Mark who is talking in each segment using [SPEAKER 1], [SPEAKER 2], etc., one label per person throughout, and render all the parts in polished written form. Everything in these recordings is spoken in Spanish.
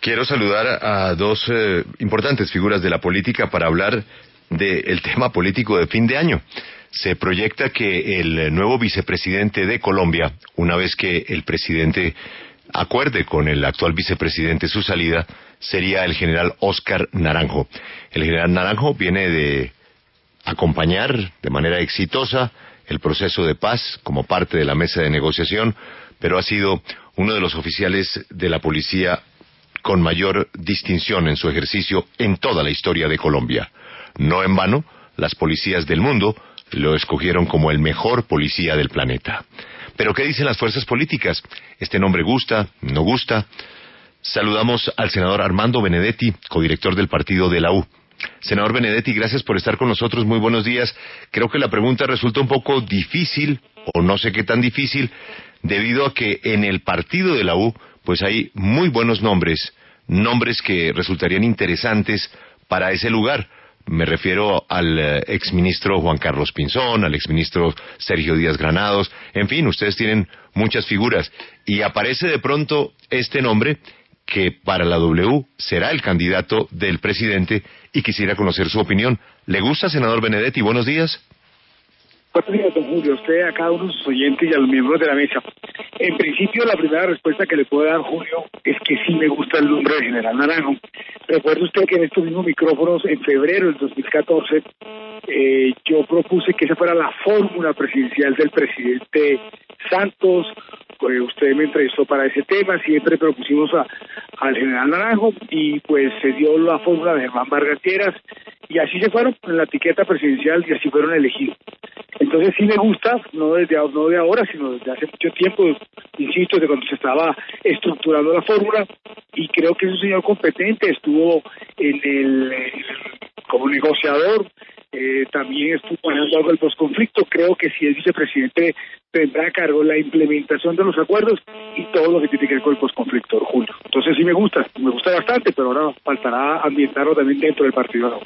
[SPEAKER 1] Quiero saludar a dos importantes figuras de la política para hablar del tema político de fin de año. Se proyecta que el nuevo vicepresidente de Colombia, una vez que el presidente acuerde con el actual vicepresidente su salida, sería el general Óscar Naranjo. El general Naranjo viene de acompañar de manera exitosa el proceso de paz como parte de la mesa de negociación, pero ha sido uno de los oficiales de la policía con mayor distinción en su ejercicio en toda la historia de Colombia. No en vano, las policías del mundo lo escogieron como el mejor policía del planeta. Pero ¿qué dicen las fuerzas políticas? ¿Este nombre gusta? ¿No gusta? Saludamos al senador Armando Benedetti, codirector del partido de la U. Senador Benedetti, gracias por estar con nosotros, muy buenos días. Creo que la pregunta resulta un poco difícil, o no sé qué tan difícil, debido a que en el partido de la U, pues hay muy buenos nombres que resultarían interesantes para ese lugar. Me refiero al exministro Juan Carlos Pinzón, al exministro Sergio Díaz Granados, en fin, ustedes tienen muchas figuras. Y aparece de pronto este nombre que para la W será el candidato del presidente y quisiera conocer su opinión. ¿Le gusta, senador Benedetti? Buenos días.
[SPEAKER 2] Buenos días, don Julio, a usted, a cada uno de sus oyentes y a los miembros de la mesa. En principio, la primera respuesta que le puedo dar, Julio, es que sí me gusta el nombre de general Naranjo. Recuerde usted que en estos mismos micrófonos, en febrero del 2014, yo propuse que esa fuera la fórmula presidencial del presidente Santos. Usted me entrevistó para ese tema, siempre propusimos al general Naranjo y pues se dio la fórmula de Germán Vargas Lleras y así se fueron en la etiqueta presidencial y así fueron elegidos. Entonces sí me gusta, no de ahora, sino desde hace mucho tiempo, insisto, desde cuando se estaba estructurando la fórmula, y creo que es un señor competente, estuvo como negociador, también estuvo manejando algo del posconflicto. Creo que si es vicepresidente tendrá a cargo la implementación de los acuerdos y todo lo que tiene que ver con el posconflicto, Julio. Entonces sí me gusta bastante, pero ahora faltará ambientarlo también dentro del partido.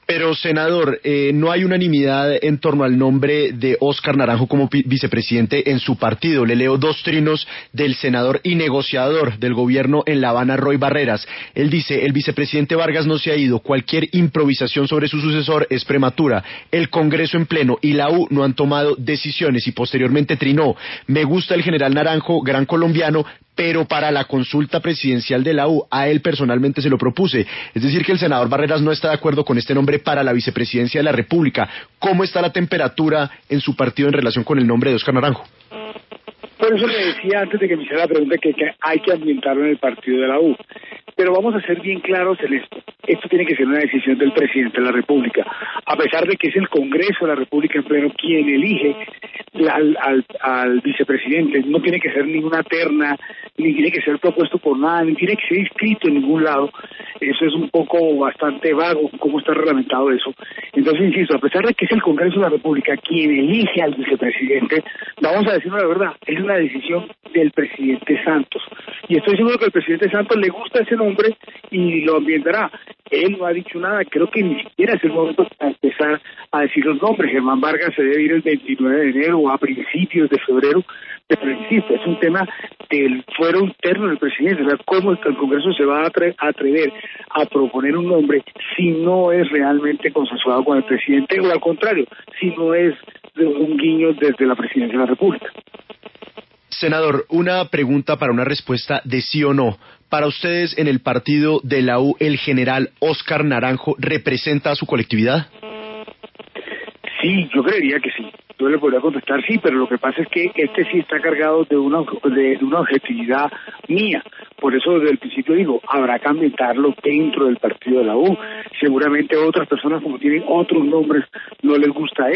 [SPEAKER 3] Pero, senador, no hay unanimidad en torno al nombre de Óscar Naranjo como vicepresidente en su partido. Le leo dos trinos del senador y negociador del gobierno en La Habana, Roy Barreras. Él dice: el vicepresidente Vargas no se ha ido, cualquier improvisación sobre su sucesor es prematura. El Congreso en pleno y la U no han tomado decisiones, y posteriormente trinó: me gusta el general Naranjo, gran colombiano, pero para la consulta presidencial de la U, a él personalmente se lo propuse. Es decir, que el senador Barreras no está de acuerdo con este nombre para la vicepresidencia de la República. ¿Cómo está la temperatura en su partido en relación con el nombre de Óscar Naranjo?
[SPEAKER 2] Por eso le decía antes de que me hiciera la pregunta que hay que ambientarlo en el partido de la U. Pero vamos a ser bien claros en esto. Esto tiene que ser una decisión del presidente de la República. A pesar de que es el Congreso de la República en pleno quien elige al vicepresidente, no tiene que ser ninguna terna, ni tiene que ser propuesto por nada, ni tiene que ser inscrito en ningún lado. Eso es un poco bastante vago, cómo está reglamentado eso. Entonces, insisto, a pesar de que es el Congreso de la República quien elige al vicepresidente, vamos a decirlo la verdad, es una decisión del presidente Santos. Y estoy seguro que al presidente Santos le gusta ese nombre y lo ambientará. Él no ha dicho nada, creo que ni siquiera es el momento para empezar a decir los nombres. Germán Vargas se debe ir el 29 de enero o a principios de febrero, pero insisto, es un tema del fuero interno del presidente. O sea, ¿cómo el Congreso se va a atrever a proponer un nombre si no es realmente consensuado con el presidente, o al contrario, si no es un guiño desde la presidencia de la República?
[SPEAKER 3] Senador, una pregunta para una respuesta de sí o no. ¿Para ustedes en el partido de la U el general Óscar Naranjo representa a su colectividad?
[SPEAKER 2] Sí, yo creería que sí. Yo le podría contestar sí, pero lo que pasa es que este sí está cargado de una objetividad mía. Por eso desde el principio digo, habrá que ambientarlo dentro del partido de la U. Seguramente otras personas, como tienen otros nombres, no les gusta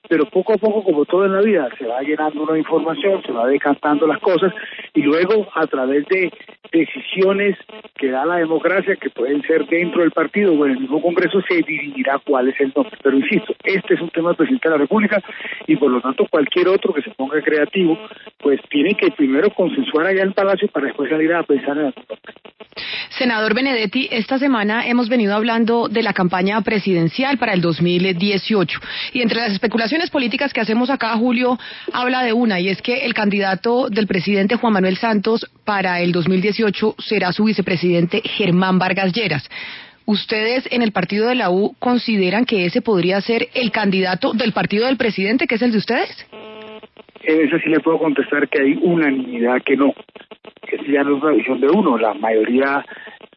[SPEAKER 2] pero poco a poco, como todo en la vida, se va llenando una información, se va decantando las cosas, y luego a través de decisiones que da la democracia, que pueden ser dentro del partido o en el mismo Congreso, se decidirá cuál es el nombre. Pero insisto, este es un tema del presidente de la República, y por lo tanto cualquier otro que se ponga creativo, pues tiene que primero consensuar allá en el Palacio para después salir a pensar en la
[SPEAKER 4] Senador Benedetti, esta semana hemos venido hablando de la campaña presidencial para el 2018 y entre las especulaciones políticas que hacemos acá, Julio habla de una, y es que el candidato del presidente Juan Manuel Santos para el 2018 será su vicepresidente Germán Vargas Lleras. ¿Ustedes en el partido de la U consideran que ese podría ser el candidato del partido del presidente, que es el de ustedes?
[SPEAKER 2] En eso sí le puedo contestar que hay unanimidad que no. Esa ya no es una visión de uno, la mayoría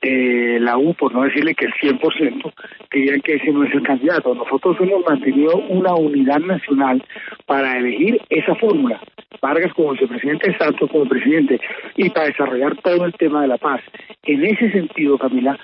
[SPEAKER 2] de la U, por no decirle que el 100%, querían que ese no es el candidato. Nosotros hemos mantenido una unidad nacional para elegir esa fórmula, Vargas como vicepresidente, Santos como presidente, y para desarrollar todo el tema de la paz. En ese sentido, Camila,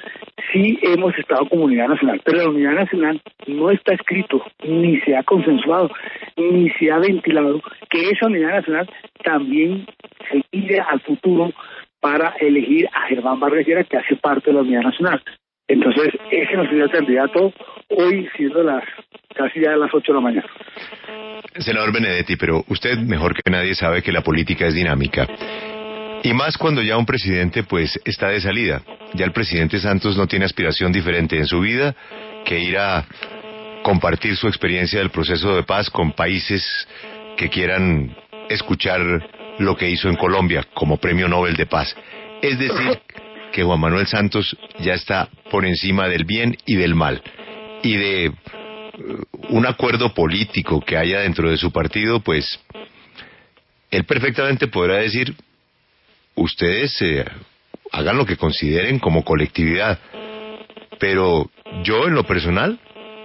[SPEAKER 2] sí hemos estado como unidad nacional, pero la unidad nacional no está escrito, ni se ha consensuado, ni se ha ventilado que esa unidad nacional también se mire al futuro para elegir a Germán Vargas Lleras, que hace parte de la unidad nacional. Entonces, ese no sería el candidato hoy, siendo casi ya las 8 de la mañana.
[SPEAKER 1] Senador Benedetti, pero usted mejor que nadie sabe que la política es dinámica. Y más cuando ya un presidente pues está de salida. Ya el presidente Santos no tiene aspiración diferente en su vida que ir a compartir su experiencia del proceso de paz con países que quieran escuchar lo que hizo en Colombia como Premio Nobel de Paz. Es decir, que Juan Manuel Santos ya está por encima del bien y del mal. Y de un acuerdo político que haya dentro de su partido, pues él perfectamente podrá decir: ustedes hagan lo que consideren como colectividad, pero yo en lo personal,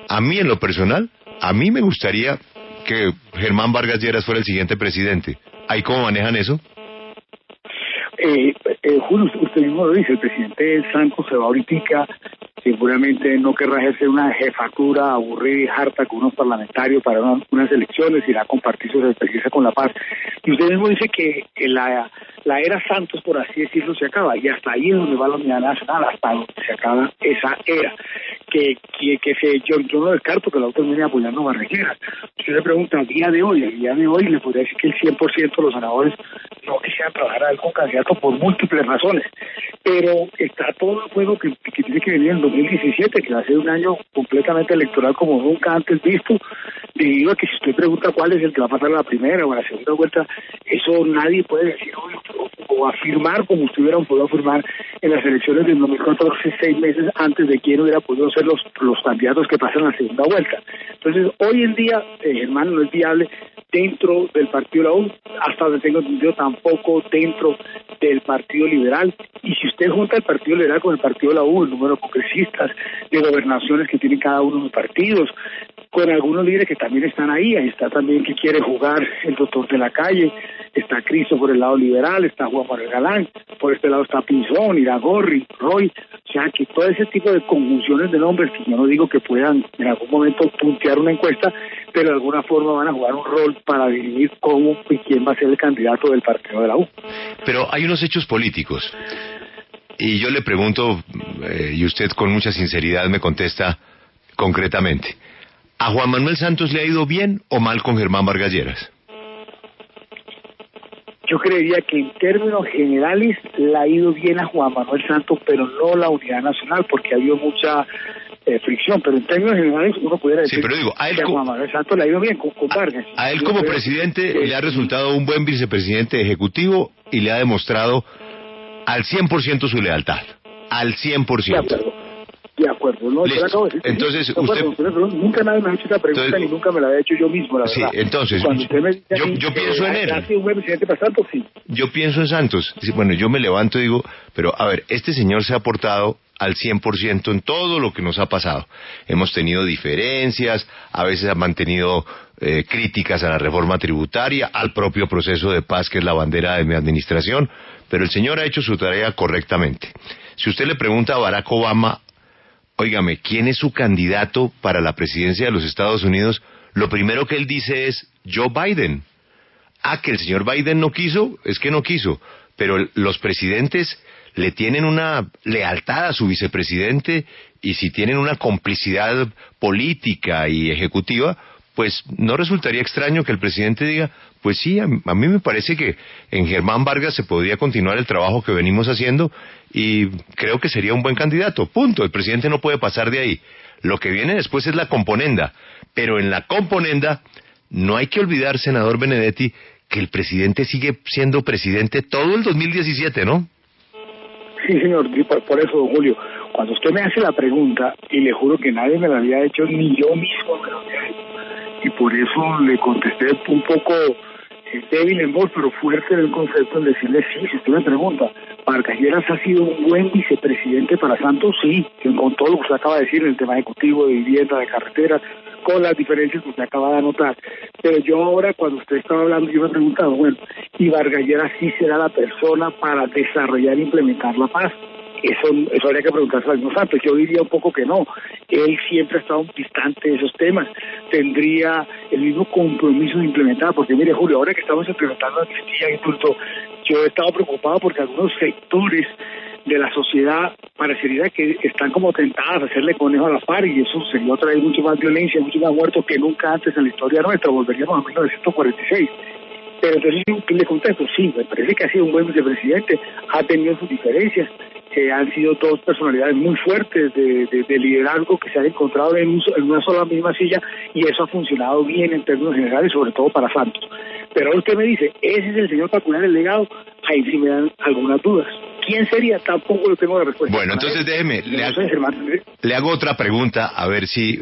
[SPEAKER 1] a mí me gustaría que Germán Vargas Lleras fuera el siguiente presidente. ¿Ahí cómo manejan eso?
[SPEAKER 2] Julio, usted mismo lo dice, el presidente Santos se va ahorita, seguramente no querrá ejercer una jefatura aburrida y harta con unos parlamentarios para unas elecciones, irá a compartir su experiencia con la paz. Y usted mismo dice que la era Santos, por así decirlo, se acaba, y hasta ahí es donde va la unidad nacional, hasta donde se acaba esa era. Yo no descarto que la otra termine apoyando a Vargas Lleras. Usted le pregunta, a día de hoy le podría decir que el 100% de los senadores no quisieran trabajar a él como candidato por múltiples razones, pero está todo el juego que tiene que venir en 2017, que va a ser un año completamente electoral como nunca antes visto, debido a que si usted pregunta cuál es el que va a pasar a la primera o a la segunda vuelta, eso nadie puede decir o afirmar como usted hubiera podido afirmar en las elecciones del 2014, 6 meses antes de quién hubiera podido ser los candidatos que pasan a la segunda vuelta. Entonces, hoy en día, Germán, no es viable dentro del partido de la U, hasta donde tengo entendido tampoco dentro del Partido Liberal. Y si usted junta el Partido Liberal con el Partido de la U, el número de congresistas, de gobernaciones que tienen cada uno de los partidos, con algunos líderes que también están ahí está también que quiere jugar el doctor de la calle, está Cristo por el lado liberal, está Juan Manuel Galán, por este lado está Pinzón, Iragorri, Roy, o sea que todo ese tipo de conjunciones de nombres, que yo no digo que puedan en algún momento puntear una encuesta, pero de alguna forma van a jugar un rol para definir cómo y quién va a ser el candidato del partido de la U.
[SPEAKER 1] Pero hay unos hechos políticos, y yo le pregunto, y usted con mucha sinceridad me contesta concretamente: ¿a Juan Manuel Santos le ha ido bien o mal con Germán Vargas Lleras?
[SPEAKER 2] Yo creería que en términos generales le ha ido bien a Juan Manuel Santos, pero no la unidad nacional, porque ha habido mucha fricción, pero en términos generales uno pudiera decir que a Juan Manuel Santos le ha ido bien con Vargas.
[SPEAKER 1] A él como presidente le ha resultado un buen vicepresidente ejecutivo y le ha demostrado al 100% su lealtad, al 100%.
[SPEAKER 2] De acuerdo, no, yo le acabo de decir.
[SPEAKER 1] Entonces,
[SPEAKER 2] sí, nunca nadie me ha hecho esa pregunta, ni nunca me la había hecho yo mismo, la verdad.
[SPEAKER 1] Sí, entonces, yo pienso en él.
[SPEAKER 2] ¿Ha sido un buen presidente para Santos? Sí.
[SPEAKER 1] Yo pienso en Santos. Bueno, yo me levanto y digo, pero a ver, este señor se ha portado al 100% en todo lo que nos ha pasado. Hemos tenido diferencias, a veces ha mantenido críticas a la reforma tributaria, al propio proceso de paz que es la bandera de mi administración, pero el señor ha hecho su tarea correctamente. Si usted le pregunta a Barack Obama, óigame, ¿quién es su candidato para la presidencia de los Estados Unidos? Lo primero que él dice es Joe Biden. Que el señor Biden no quiso, es que no quiso, pero los presidentes le tienen una lealtad a su vicepresidente, y si tienen una complicidad política y ejecutiva, pues no resultaría extraño que el presidente diga, pues sí, a mí me parece que en Germán Vargas se podría continuar el trabajo que venimos haciendo y creo que sería un buen candidato, punto. El presidente no puede pasar de ahí. Lo que viene después es la componenda, pero en la componenda no hay que olvidar, senador Benedetti, que el presidente sigue siendo presidente todo el 2017, ¿no?
[SPEAKER 2] Sí, señor, por eso, don Julio, cuando usted me hace la pregunta, y le juro que nadie me la había hecho, ni yo mismo me lo había hecho, y por eso le contesté un poco débil en voz, pero fuerte en el concepto, en decirle sí. Si usted me pregunta, ¿Vargas Lleras ha sido un buen vicepresidente para Santos? Sí, con todo lo que usted acaba de decir en el tema ejecutivo, de vivienda, de carretera, con las diferencias que usted acaba de anotar. Pero yo ahora, cuando usted estaba hablando, yo me he preguntado, bueno, ¿y Vargas Lleras sí será la persona para desarrollar e implementar la paz? Eso habría que preguntarse al mismo Santos. Yo diría un poco que no. Él siempre ha estado distante de esos temas. Tendría el mismo compromiso de implementar, porque mire, Julio, ahora que estamos implementando la amnistía, incluso yo he estado preocupado porque algunos sectores de la sociedad parecería que están como tentadas a hacerle conejo a la FARC, y eso sería otra vez mucho más violencia, mucho más muertos que nunca antes en la historia nuestra. Volveríamos a 1946. Pero entonces le contesto, sí, me parece que ha sido un buen vicepresidente, ha tenido sus diferencias, han sido dos personalidades muy fuertes de liderazgo que se han encontrado en una sola misma silla, y eso ha funcionado bien en términos generales, sobre todo para Santos. Pero ahora usted me dice, ¿ese es el señor para cuidar el legado? Ahí sí me dan algunas dudas. ¿Quién sería? Tampoco lo tengo la respuesta.
[SPEAKER 1] Bueno, entonces déjeme, le hago otra pregunta, a ver si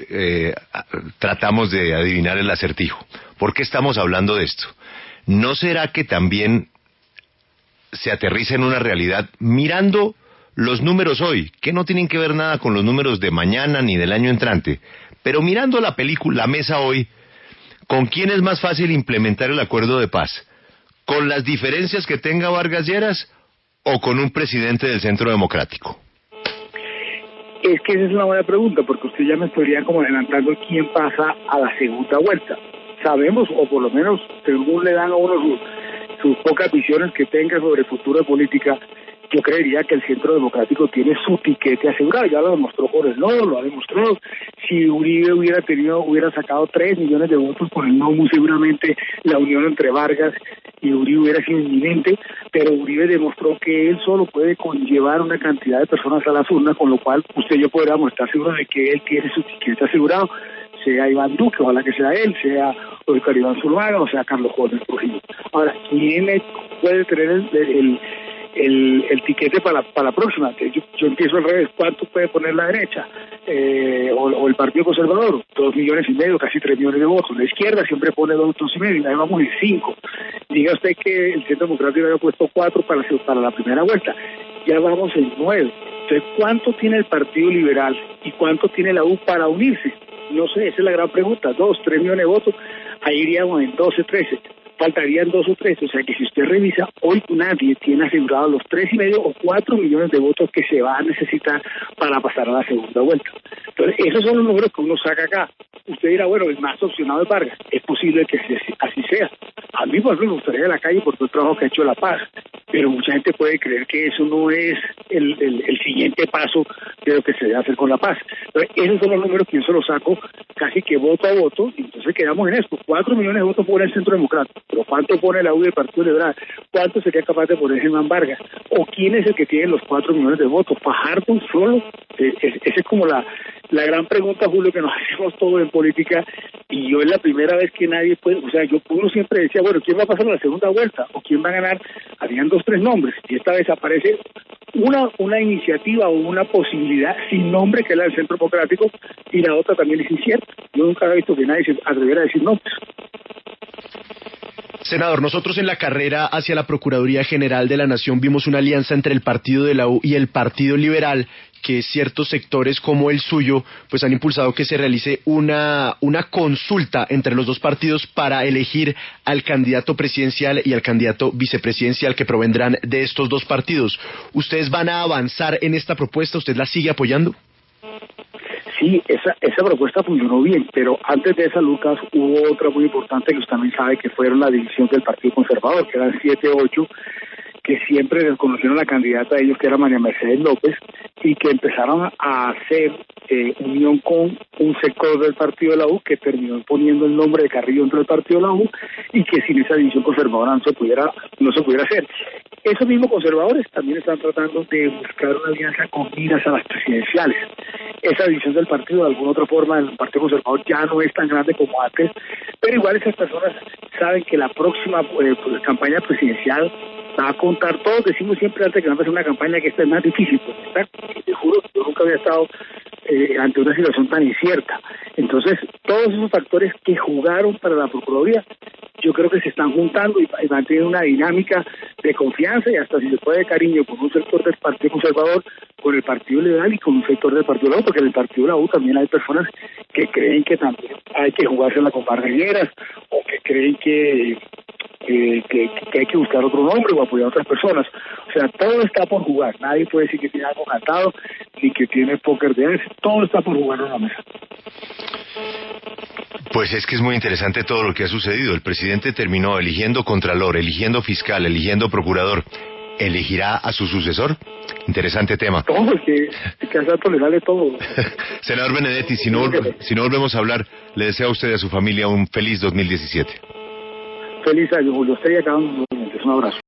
[SPEAKER 1] tratamos de adivinar el acertijo. ¿Por qué estamos hablando de esto? ¿No será que también se aterriza en una realidad mirando los números hoy, que no tienen que ver nada con los números de mañana ni del año entrante, pero mirando la mesa hoy, ¿con quién es más fácil implementar el acuerdo de paz? ¿Con las diferencias que tenga Vargas Lleras o con un presidente del Centro Democrático?
[SPEAKER 2] Es que esa es una buena pregunta, porque usted ya me estaría como adelantando quién pasa a la segunda vuelta. Sabemos, o por lo menos según le dan a uno sus pocas visiones que tenga sobre el futuro de política, yo creería que el Centro Democrático tiene su tiquete asegurado. Ya lo demostró Jorge Lobo, lo ha demostrado. Si Uribe hubiera sacado 3 millones de votos por el no, muy seguramente la unión entre Vargas y Uribe hubiera sido inminente, pero Uribe demostró que él solo puede conllevar una cantidad de personas a las urnas, con lo cual usted y yo podríamos estar seguros de que él tiene su tiquete asegurado, sea Iván Duque, ojalá que sea él, sea Oscar Iván Zuluaga o sea Carlos Jorge Trujillo. Ahora, ¿quién puede tener el tiquete para la próxima? Yo empiezo al revés. ¿Cuánto puede poner la derecha o el Partido Conservador? 2,5 millones, casi 3 millones de votos. La izquierda siempre pone 2,5, ahí vamos en 5. Diga usted que el Centro Democrático había puesto 4 para la primera vuelta, ya vamos en 9. Entonces, ¿cuánto tiene el Partido Liberal y cuánto tiene la U para unirse? No sé, esa es la gran pregunta. 2, 3 millones de votos, ahí iríamos en 12, 13. Faltarían 2 o 3, o sea que si usted revisa, hoy nadie tiene asegurados los 3,5 o 4 millones de votos que se va a necesitar para pasar a la segunda vuelta. Entonces, esos son los números que uno saca acá. Usted dirá, bueno, el más opcionado es Vargas. Es posible que así sea. A mí, por ejemplo, me gustaría de la calle por todo el trabajo que ha hecho La Paz, pero mucha gente puede creer que eso no es el siguiente paso de lo que se debe hacer con La Paz. Entonces, esos son los números que yo se los saco casi que voto a voto, y entonces quedamos en esto. 4 millones de votos por el Centro Democrático, pero ¿cuánto pone la U del Partido Liberal? ¿Cuánto sería capaz de poner Germán Vargas? ¿O quién es el que tiene los 4 millones de votos? ¿Fajardo solo? Esa es como la gran pregunta, Julio, que nos hacemos todos en política, y yo es la primera vez que nadie puede, o sea, uno siempre decía, bueno, ¿quién va a pasar a la segunda vuelta? ¿O quién va a ganar? Habían 2, 3 nombres, y esta vez aparece una iniciativa o una posibilidad sin nombre, que es la del Centro Democrático, y la otra también es incierta. Yo nunca he visto que nadie se atreviera a decir nombres.
[SPEAKER 3] Senador, nosotros en la carrera hacia la Procuraduría General de la Nación vimos una alianza entre el Partido de la U y el Partido Liberal, que ciertos sectores como el suyo pues han impulsado que se realice una consulta entre los dos partidos para elegir al candidato presidencial y al candidato vicepresidencial que provendrán de estos dos partidos. ¿Ustedes van a avanzar en esta propuesta? ¿Usted la sigue apoyando?
[SPEAKER 2] Sí, esa propuesta funcionó bien, pero antes de esa, Lucas, hubo otra muy importante que usted también sabe, que fueron la división del Partido Conservador, que eran 7, 8, que siempre reconocieron la candidata de ellos, que era María Mercedes López, y que empezaron a hacer unión con un sector del partido de la U, que terminó poniendo el nombre de Carrillo dentro del partido de la U, y que sin esa división conservadora no se pudiera hacer. Esos mismos conservadores también están tratando de buscar una alianza con miras a las presidenciales. Esa división del partido, de alguna otra forma, el Partido Conservador ya no es tan grande como antes, pero igual esas personas saben que la próxima campaña presidencial va a contar. Todos decimos siempre antes que vamos a hacer una campaña que esta es más difícil, porque te juro que yo nunca había estado ante una situación tan incierta. Entonces, todos esos factores que jugaron para la Procuraduría, yo creo que se están juntando y van a tener una dinámica de confianza y hasta, si se puede, de cariño con un sector del Partido Conservador, con el Partido Liberal y con un sector del Partido de la U, porque en el Partido de la U también hay personas que creen que también hay que jugársela con barreras, o que creen que hay que buscar otro nombre o apoyar a otras personas. O sea, todo está por jugar. Nadie puede decir que tiene algo cantado ni que tiene póker de ese. Todo está por jugar en la mesa.
[SPEAKER 1] Pues es que es muy interesante todo lo que ha sucedido. El presidente terminó eligiendo contralor, eligiendo fiscal, eligiendo procurador. ¿Elegirá a su sucesor? Interesante tema.
[SPEAKER 2] Todo, que a Santo le sale todo.
[SPEAKER 1] Senador Benedetti, si no volvemos a hablar, le deseo a usted y a su familia un feliz 2017.
[SPEAKER 2] Feliz año, Julio. Usted y a cada uno de los oyentes. Un abrazo.